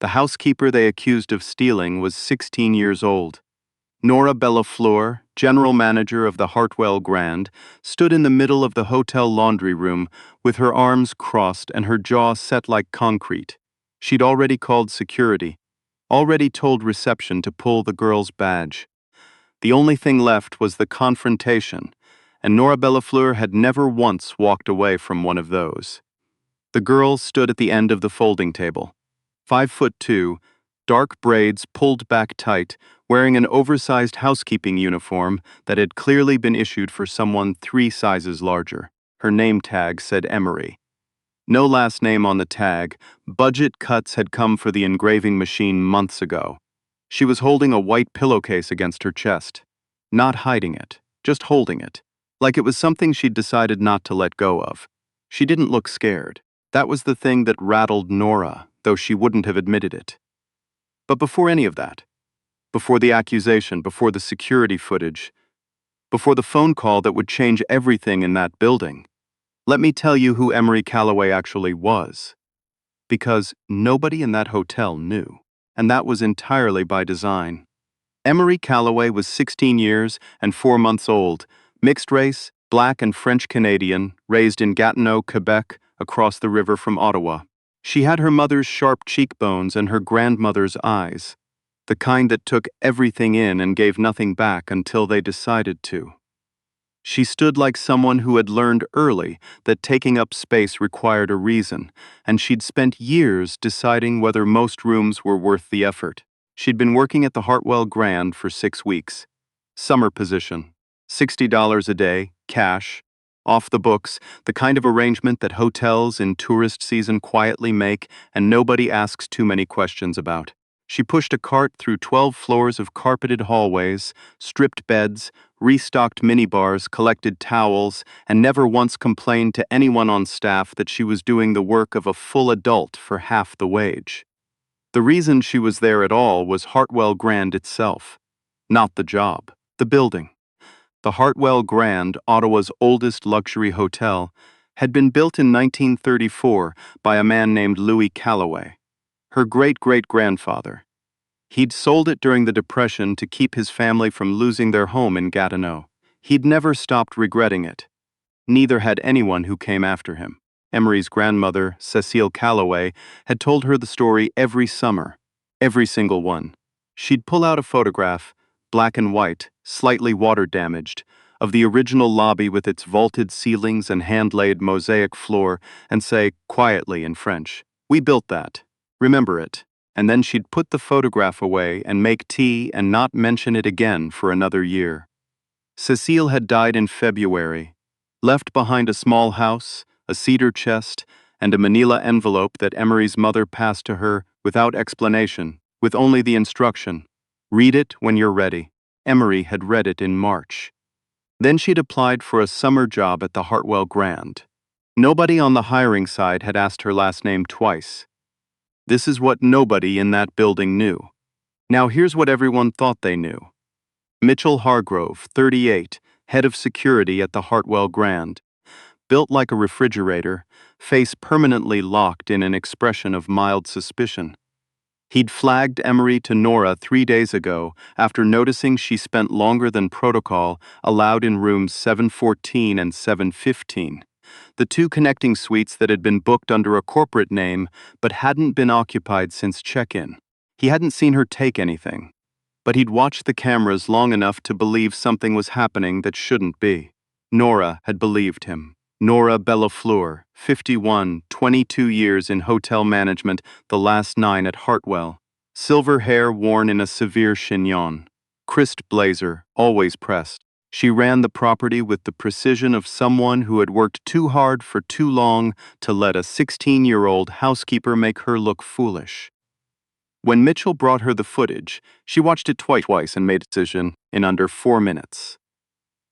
The housekeeper they accused of stealing was 16 years old. Nora Bellafleur, general manager of the Hartwell Grand, stood in the middle of the hotel laundry room with her arms crossed and her jaw set like concrete. She'd already called security, already told reception to pull the girl's badge. The only thing left was the confrontation, and Nora Bellafleur had never once walked away from one of those. The girl stood at the end of the folding table. 5'2", dark braids pulled back tight, wearing an oversized housekeeping uniform that had clearly been issued for someone 3 sizes larger. Her name tag said Emery. No last name on the tag. Budget cuts had come for the engraving machine months ago. She was holding a white pillowcase against her chest. Not hiding it, just holding it, like it was something she'd decided not to let go of. She didn't look scared. That was the thing that rattled Nora, though she wouldn't have admitted it. But before any of that, before the accusation, before the security footage, before the phone call that would change everything in that building, let me tell you who Emery Calloway actually was. Because nobody in that hotel knew, and that was entirely by design. Emery Calloway was 16 years and 4 months old, mixed race, Black and French Canadian, raised in Gatineau, Quebec, across the river from Ottawa. She had her mother's sharp cheekbones and her grandmother's eyes, the kind that took everything in and gave nothing back until they decided to. She stood like someone who had learned early that taking up space required a reason, and she'd spent years deciding whether most rooms were worth the effort. She'd been working at the Hartwell Grand for 6 weeks. Summer position, $60 a day, cash, off the books, the kind of arrangement that hotels in tourist season quietly make and nobody asks too many questions about. She pushed a cart through 12 floors of carpeted hallways, stripped beds, restocked minibars, collected towels, and never once complained to anyone on staff that she was doing the work of a full adult for half the wage. The reason she was there at all was Hartwell Grand itself, not the job, the building. The Hartwell Grand, Ottawa's oldest luxury hotel, had been built in 1934 by a man named Louis Calloway, her great-great-grandfather. He'd sold it during the Depression to keep his family from losing their home in Gatineau. He'd never stopped regretting it. Neither had anyone who came after him. Emery's grandmother, Cecile Calloway, had told her the story every summer, every single one. She'd pull out a photograph, black and white, slightly water-damaged, of the original lobby with its vaulted ceilings and hand-laid mosaic floor, and say, quietly in French, "We built that. Remember it." And then she'd put the photograph away and make tea and not mention it again for another year. Cecile had died in February, left behind a small house, a cedar chest, and a manila envelope that Emery's mother passed to her without explanation, with only the instruction, "Read it when you're ready." Emery had read it in March. Then she'd applied for a summer job at the Hartwell Grand. Nobody on the hiring side had asked her last name twice. This is what nobody in that building knew. Now here's what everyone thought they knew. Mitchell Hargrove, 38, head of security at the Hartwell Grand. Built like a refrigerator, face permanently locked in an expression of mild suspicion. He'd flagged Emery to Nora 3 days ago after noticing she spent longer than protocol allowed in rooms 714 and 715. The 2 connecting suites that had been booked under a corporate name but hadn't been occupied since check-in. He hadn't seen her take anything, but he'd watched the cameras long enough to believe something was happening that shouldn't be. Nora had believed him. Nora Bellafleur, 51, 22 years in hotel management, the last 9 at Hartwell. Silver hair worn in a severe chignon. Crisp blazer, always pressed. She ran the property with the precision of someone who had worked too hard for too long to let a 16-year-old housekeeper make her look foolish. When Mitchell brought her the footage, she watched it twice and made a decision in under 4 minutes.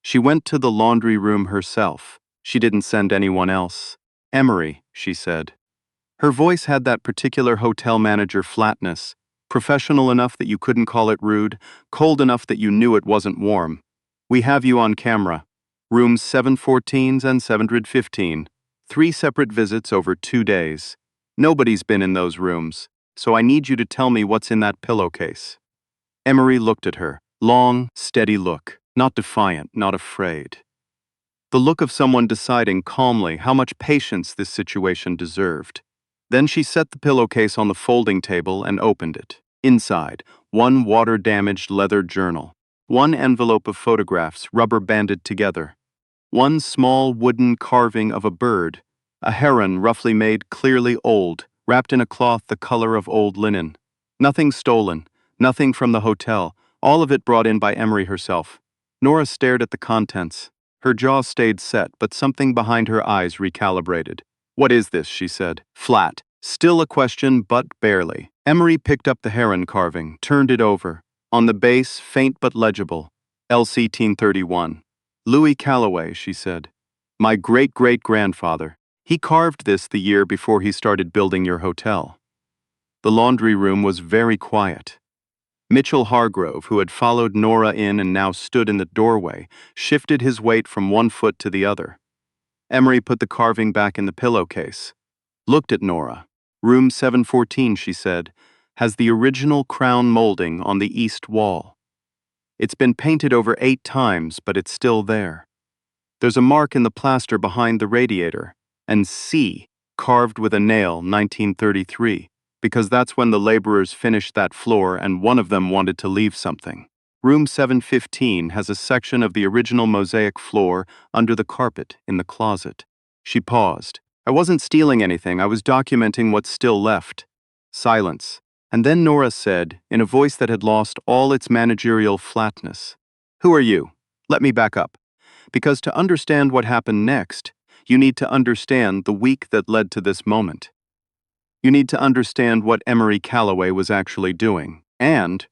She went to the laundry room herself. She didn't send anyone else. "Emery," she said. Her voice had that particular hotel manager flatness, professional enough that you couldn't call it rude, cold enough that you knew it wasn't warm. "We have you on camera. Rooms 714 and 715. 3 separate visits over 2 days. Nobody's been in those rooms. so I need you to tell me what's in that pillowcase." Emery looked at her, long, steady look, not defiant, not afraid. The look of someone deciding calmly how much patience this situation deserved. Then she set the pillowcase on the folding table and opened it. Inside, one water-damaged leather journal, one envelope of photographs rubber-banded together, one small wooden carving of a bird, a heron roughly made, clearly old, wrapped in a cloth the color of old linen. Nothing stolen, nothing from the hotel, all of it brought in by Emery herself. Nora stared at the contents. Her jaw stayed set, but something behind her eyes recalibrated. "What is this?" she said, flat. Still a question, but barely. Emery picked up the heron carving, turned it over. On the base, faint but legible, LC 1031. "Louis Calloway," she said. "My great-great-grandfather. He carved this the year before he started building your hotel." The laundry room was very quiet. Mitchell Hargrove, who had followed Nora in and now stood in the doorway, shifted his weight from one foot to the other. Emery put the carving back in the pillowcase. Looked at Nora. "Room 714, she said, "has the original crown molding on the east wall. It's been painted over 8 times, but it's still there. There's a mark in the plaster behind the radiator, and C, carved with a nail, 1933, because that's when the laborers finished that floor and one of them wanted to leave something. Room 715 has a section of the original mosaic floor under the carpet in the closet." She paused. "I wasn't stealing anything, I was documenting what's still left." Silence. And then Nora said, in a voice that had lost all its managerial flatness, "Who are you? Let me back up. Because to understand what happened next, you need to understand the week that led to this moment. You need to understand what Emery Calloway was actually doing, and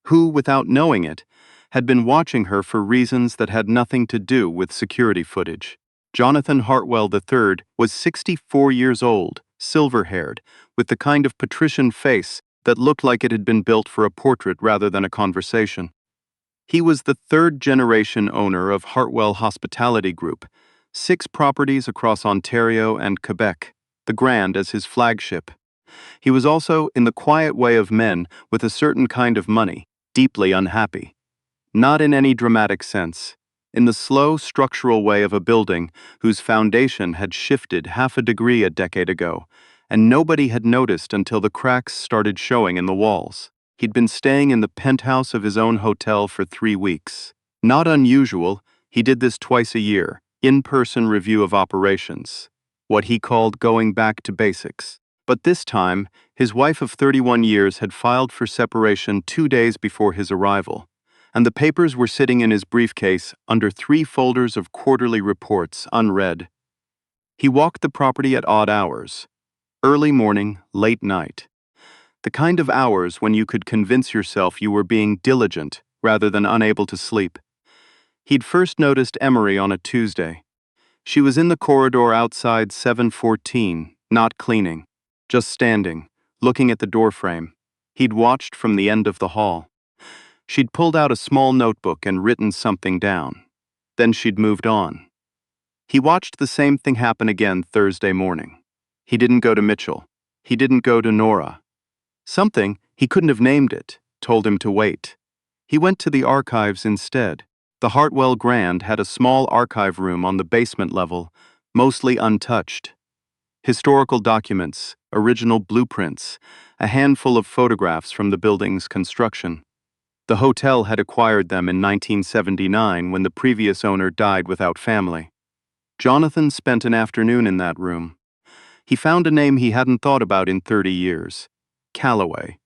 who, without knowing it, had been watching her for reasons that had nothing to do with security footage. Jonathan Hartwell III was 64 years old, silver-haired, with the kind of patrician face that looked like it had been built for a portrait rather than a conversation. He was the third-generation owner of Hartwell Hospitality Group, 6 properties across Ontario and Quebec, the Grand as his flagship. He was also, in the quiet way of men with a certain kind of money, deeply unhappy. Not in any dramatic sense, in the slow, structural way of a building whose foundation had shifted half a degree a decade ago, and nobody had noticed until the cracks started showing in the walls. He'd been staying in the penthouse of his own hotel for 3 weeks. Not unusual, he did this twice a year, in-person review of operations, what he called going back to basics. But this time, his wife of 31 years had filed for separation 2 days before his arrival, and the papers were sitting in his briefcase under 3 folders of quarterly reports unread. He walked the property at odd hours, early morning, late night. The kind of hours when you could convince yourself you were being diligent rather than unable to sleep. He'd first noticed Emery on a Tuesday. She was in the corridor outside 714, not cleaning, just standing, looking at the doorframe. He'd watched from the end of the hall. She'd pulled out a small notebook and written something down. Then she'd moved on. He watched the same thing happen again Thursday morning. He didn't go to Mitchell. He didn't go to Nora. Something, he couldn't have named it, told him to wait. He went to the archives instead. The Hartwell Grand had a small archive room on the basement level, mostly untouched. Historical documents, original blueprints, a handful of photographs from the building's construction. The hotel had acquired them in 1979 when the previous owner died without family. Jonathan spent an afternoon in that room. He found a name he hadn't thought about in 30 years. Calloway.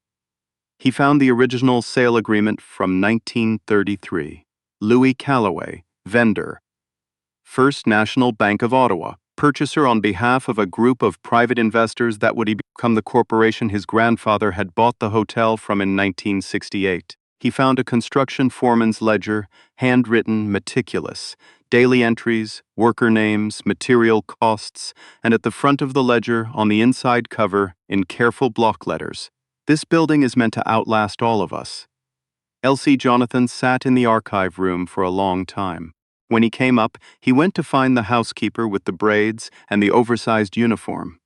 He found the original sale agreement from 1933. Louis Calloway, vendor. First National Bank of Ottawa, purchaser on behalf of a group of private investors that would become the corporation his grandfather had bought the hotel from in 1968. He found a construction foreman's ledger, handwritten, meticulous, daily entries, worker names, material costs, and at the front of the ledger, on the inside cover, in careful block letters, "This building is meant to outlast all of us." Elsie Jonathan sat in the archive room for a long time. When he came up, he went to find the housekeeper with the braids and the oversized uniform.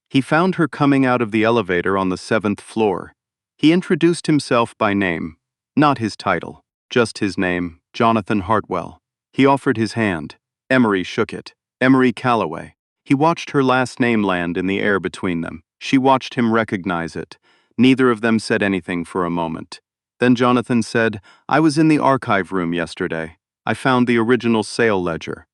He found her coming out of the elevator on the 7th floor. He introduced himself by name, not his title, just his name, Jonathan Hartwell. He offered his hand. Emery shook it. Emery Calloway. He watched her last name land in the air between them. She watched him recognize it. Neither of them said anything for a moment. Then Jonathan said, "I was in the archive room yesterday. I found the original sale ledger."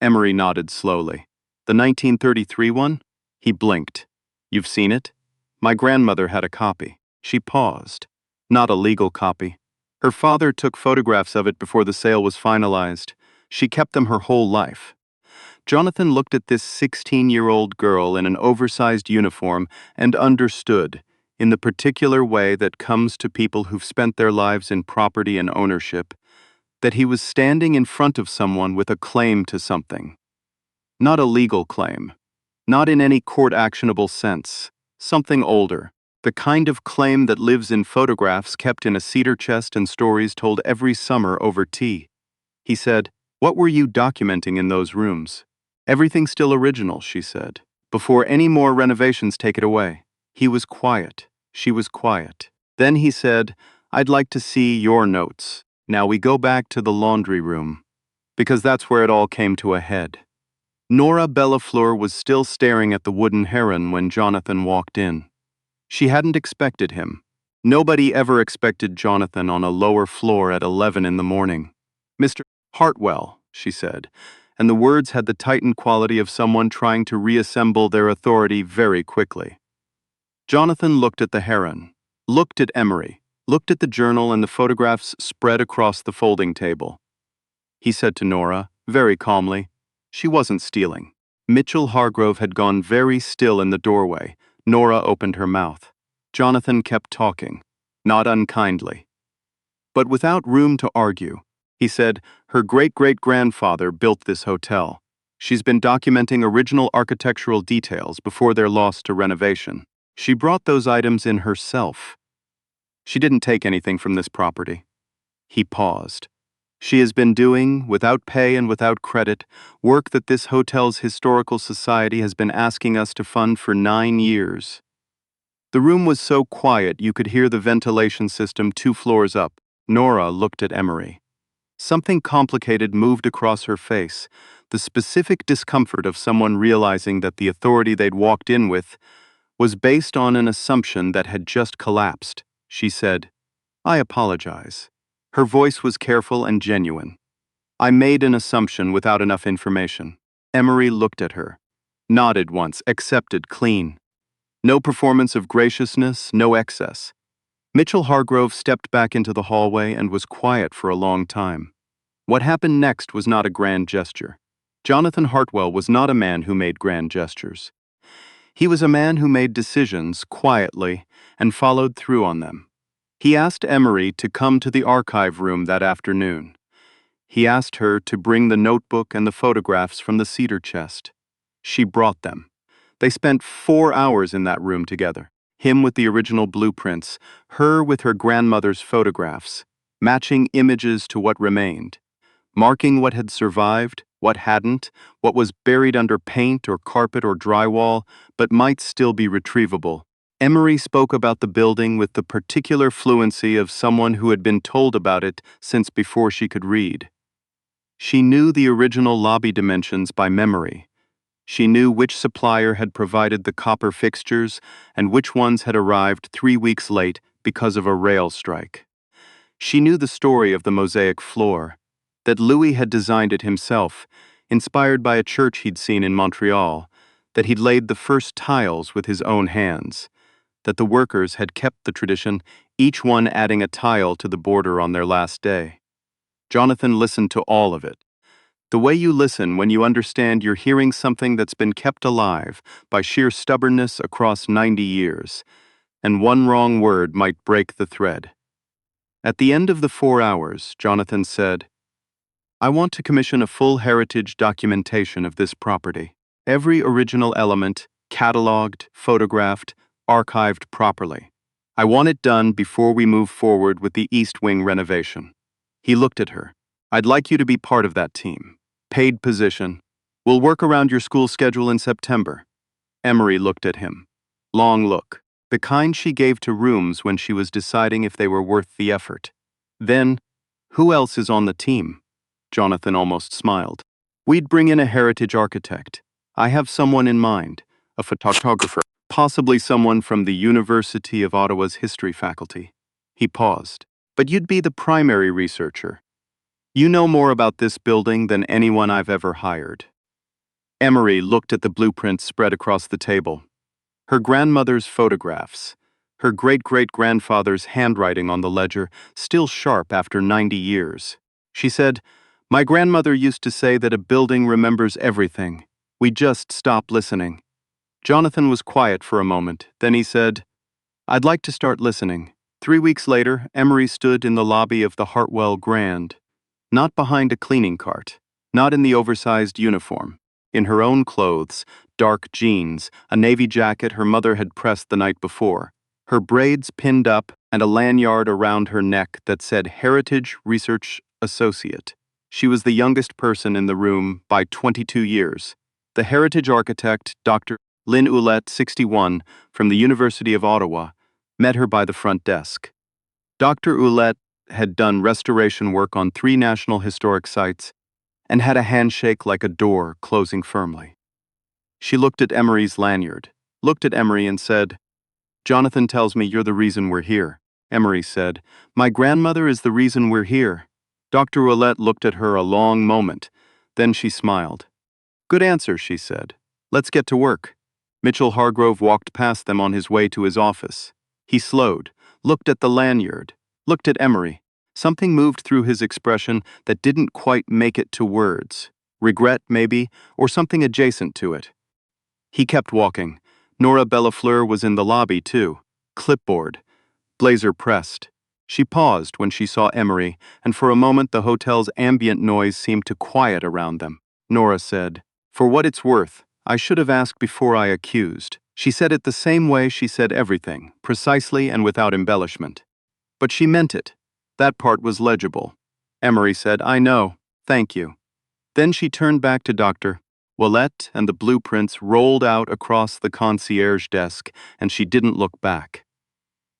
Emery nodded slowly. "The 1933 one?" He blinked. "You've seen it?" "My grandmother had a copy." She paused. "Not a legal copy. Her father took photographs of it before the sale was finalized. She kept them her whole life." Jonathan looked at this 16-year-old girl in an oversized uniform and understood, in the particular way that comes to people who've spent their lives in property and ownership, that he was standing in front of someone with a claim to something. Not a legal claim. Not in any court-actionable sense. Something older. The kind of claim that lives in photographs kept in a cedar chest and stories told every summer over tea. He said, "What were you documenting in those rooms?" "Everything still original," she said. "Before any more renovations take it away." He was quiet. She was quiet. Then he said, "I'd like to see your notes." Now we go back to the laundry room, because that's where it all came to a head. Nora Bellafleur was still staring at the wooden heron when Jonathan walked in. She hadn't expected him. Nobody ever expected Jonathan on a lower floor at 11 in the morning. "Mr. Hartwell," she said, and the words had the tightened quality of someone trying to reassemble their authority very quickly. Jonathan looked at the heron, looked at Emery, looked at the journal and the photographs spread across the folding table. He said to Nora, very calmly, she wasn't stealing. Mitchell Hargrove had gone very still in the doorway. Nora opened her mouth. Jonathan kept talking, not unkindly, but without room to argue. He said, "Her great-great-grandfather built this hotel. She's been documenting original architectural details before they're lost to renovation. She brought those items in herself. She didn't take anything from this property." He paused. "She has been doing, without pay and without credit, work that this hotel's historical society has been asking us to fund for 9 years. The room was so quiet you could hear the ventilation system 2 floors up." Nora looked at Emery. Something complicated moved across her face, the specific discomfort of someone realizing that the authority they'd walked in with was based on an assumption that had just collapsed. She said, "I apologize." Her voice was careful and genuine. "I made an assumption without enough information." Emery looked at her, nodded once, accepted clean. No performance of graciousness, no excess. Mitchell Hargrove stepped back into the hallway and was quiet for a long time. What happened next was not a grand gesture. Jonathan Hartwell was not a man who made grand gestures. He was a man who made decisions quietly and followed through on them. He asked Emery to come to the archive room that afternoon. He asked her to bring the notebook and the photographs from the cedar chest. She brought them. They spent 4 hours in that room together. Him with the original blueprints, her with her grandmother's photographs, matching images to what remained, marking what had survived, what hadn't, what was buried under paint or carpet or drywall, but might still be retrievable. Emery spoke about the building with the particular fluency of someone who had been told about it since before she could read. She knew the original lobby dimensions by memory. She knew which supplier had provided the copper fixtures and which ones had arrived 3 weeks late because of a rail strike. She knew the story of the mosaic floor, that Louis had designed it himself, inspired by a church he'd seen in Montreal, that he'd laid the first tiles with his own hands, that the workers had kept the tradition, each one adding a tile to the border on their last day. Jonathan listened to all of it. The way you listen when you understand you're hearing something that's been kept alive by sheer stubbornness across 90 years, and one wrong word might break the thread. At the end of the 4 hours, Jonathan said, "I want to commission a full heritage documentation of this property. Every original element, cataloged, photographed, archived properly. I want it done before we move forward with the East Wing renovation." He looked at her. "I'd like you to be part of that team. Paid position. We'll work around your school schedule in September." Emery looked at him. Long look. The kind she gave to rooms when she was deciding if they were worth the effort. Then, who else is on the team? Jonathan almost smiled. We'd bring in a heritage architect. I have someone in mind, a photographer, possibly someone from the University of Ottawa's history faculty. He paused. But you'd be the primary researcher. You know more about this building than anyone I've ever hired. Emery looked at the blueprints spread across the table. Her grandmother's photographs, her great-great-grandfather's handwriting on the ledger, still sharp after 90 years. She said, "My grandmother used to say that a building remembers everything. We just stop listening." Jonathan was quiet for a moment, then he said, "I'd like to start listening." 3 weeks later, Emery stood in the lobby of the Hartwell Grand, not behind a cleaning cart, not in the oversized uniform. In her own clothes, dark jeans, a navy jacket her mother had pressed the night before, her braids pinned up, and a lanyard around her neck that said Heritage Research Associate. She was the youngest person in the room by 22 years. The heritage architect, Dr. Lynn Ouellette, 61, from the University of Ottawa, met her by the front desk. Dr. Ouellette had done restoration work on 3 national historic sites and had a handshake like a door closing firmly. She looked at Emery's lanyard, looked at Emery and said, "Jonathan tells me you're the reason we're here." Emery said, "My grandmother is the reason we're here." Dr. Ouellette looked at her a long moment. Then she smiled. "Good answer," she said. "Let's get to work." Mitchell Hargrove walked past them on his way to his office. He slowed, looked at the lanyard, looked at Emery. Something moved through his expression that didn't quite make it to words. Regret, maybe, or something adjacent to it. He kept walking. Nora Bellafleur was in the lobby, too. Clipboard. Blazer pressed. She paused when she saw Emery, and for a moment the hotel's ambient noise seemed to quiet around them. Nora said, "For what it's worth, I should have asked before I accused." She said it the same way she said everything, precisely and without embellishment. But she meant it. That part was legible. Emery said, "I know. Thank you." Then she turned back to Dr. Ouellette, and the blueprints rolled out across the concierge desk, and she didn't look back.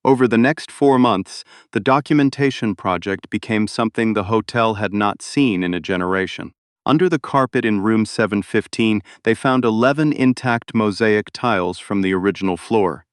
Over the next 4 months, the documentation project became something the hotel had not seen in a generation. Under the carpet in room 715, they found 11 intact mosaic tiles from the original floor.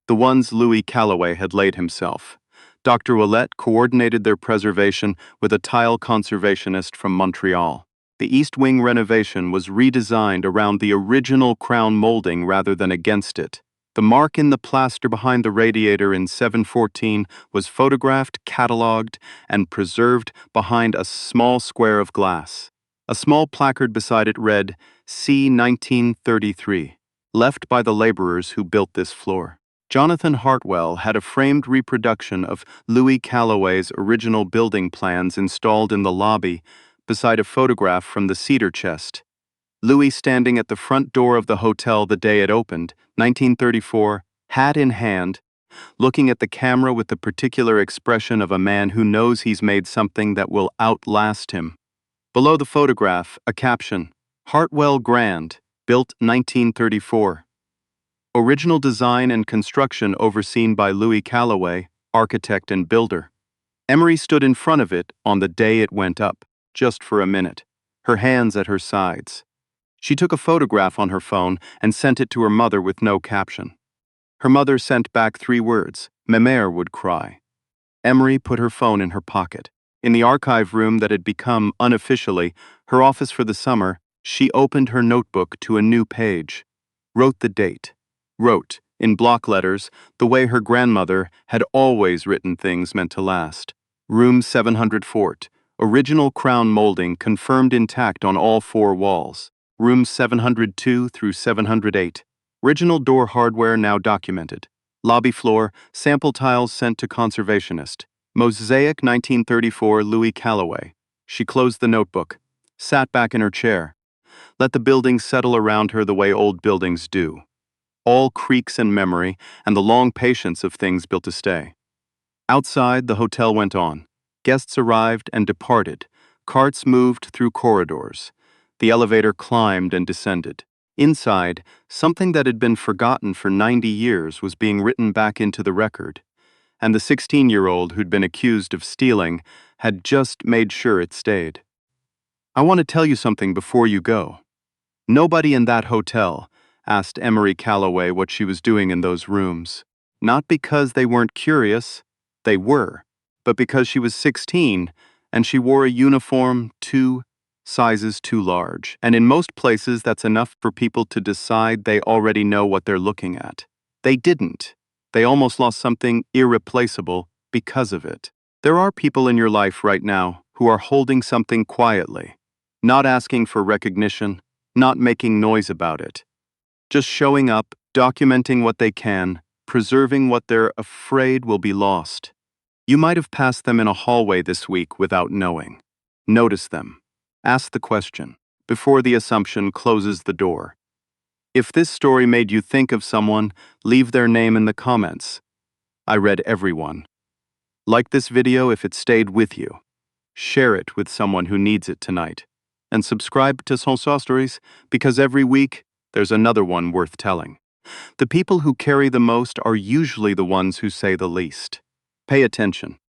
The ones Louis Callaway had laid himself. Dr. Ouellette coordinated their preservation with a tile conservationist from Montreal. The East Wing renovation was redesigned around the original crown molding rather than against it. The mark in the plaster behind the radiator in 714 was photographed, catalogued, and preserved behind a small square of glass. A small placard beside it read, "C 1933, left by the laborers who built this floor." Jonathan Hartwell had a framed reproduction of Louis Callaway's original building plans installed in the lobby beside a photograph from the cedar chest. Louis standing at the front door of the hotel the day it opened, 1934, hat in hand, looking at the camera with the particular expression of a man who knows he's made something that will outlast him. Below the photograph, a caption, "Hartwell Grand, built 1934. Original design and construction overseen by Louis Callaway, architect and builder." Emery stood in front of it on the day it went up, just for a minute, her hands at her sides. She took a photograph on her phone and sent it to her mother with no caption. Her mother sent back 3 words, "Mémère would cry." Emery put her phone in her pocket. In the archive room that had become, unofficially, her office for the summer, she opened her notebook to a new page. Wrote the date. Wrote, in block letters, the way her grandmother had always written things meant to last. Room 700 Fort. Original crown molding confirmed intact on all 4 walls. Rooms 702 through 708. Original door hardware now documented. Lobby floor, sample tiles sent to conservationist. Mosaic 1934 Louis Callaway. She closed the notebook, sat back in her chair. Let the building settle around her the way old buildings do. All creaks and memory, and the long patience of things built to stay. Outside, the hotel went on. Guests arrived and departed. Carts moved through corridors. The elevator climbed and descended. Inside, something that had been forgotten for 90 years was being written back into the record, and the 16-year-old who'd been accused of stealing had just made sure it stayed. I want to tell you something before you go. Nobody in that hotel asked Emery Calloway what she was doing in those rooms. Not because they weren't curious, they were, but because she was 16 and she wore a uniform 2 sizes too large. And in most places, that's enough for people to decide they already know what they're looking at. They didn't. They almost lost something irreplaceable because of it. There are people in your life right now who are holding something quietly, not asking for recognition, not making noise about it. Just showing up, documenting what they can, preserving what they're afraid will be lost. You might have passed them in a hallway this week without knowing. Notice them. Ask the question, before the assumption closes the door. If this story made you think of someone, leave their name in the comments. I read everyone. Like this video if it stayed with you. Share it with someone who needs it tonight. And subscribe to Sans Stories because every week there's another one worth telling. The people who carry the most are usually the ones who say the least. Pay attention.